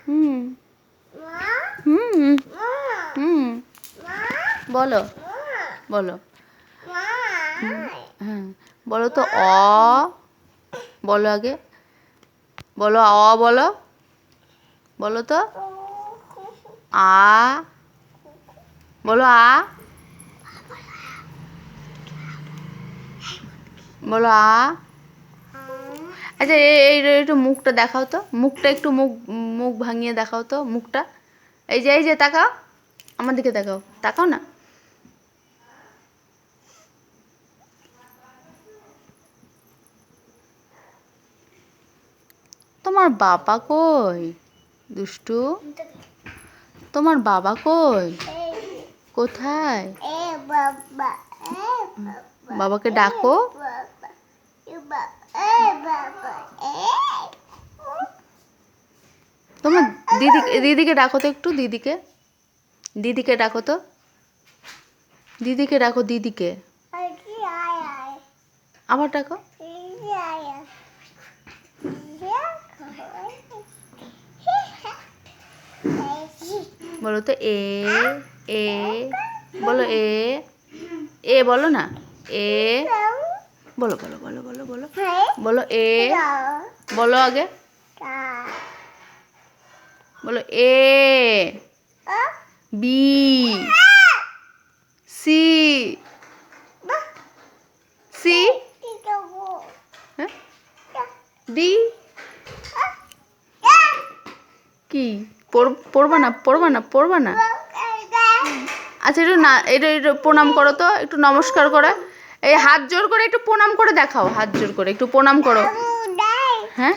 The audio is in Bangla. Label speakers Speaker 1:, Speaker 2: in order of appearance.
Speaker 1: হুম হুম হুম বলো বলো হ্যাঁ বলো তো বলো আগে বলো বলো বলো তো বলো বলো আচ্ছা একটু মুখটা দেখাও তো মুখটা একটু মুখ ভাঙিয়ে দেখাও তো মুখটা এই যে তাকাও আমার দিকে তাকাও তাকাও না তোমার বাবা কই দুষ্টু তোমার বাবা কই কোথায় বাবাকে ডাকো তোমার দিদিকে ডাকো তো একটু দিদিকে ডাকো তো দিদিকে ডাকো দিদিকে আবার ডাকো বলো তো বলো বলো না বলো বলো বলো বলো বলো বলো বলো আগে বলো বি সি ডি কি পড়বা না আচ্ছা একটু প্রণাম করো তো একটু নমস্কার করে এই হাত জোর করে একটু প্রণাম করে দেখাও হাত জোর করে একটু প্রণাম করো হ্যাঁ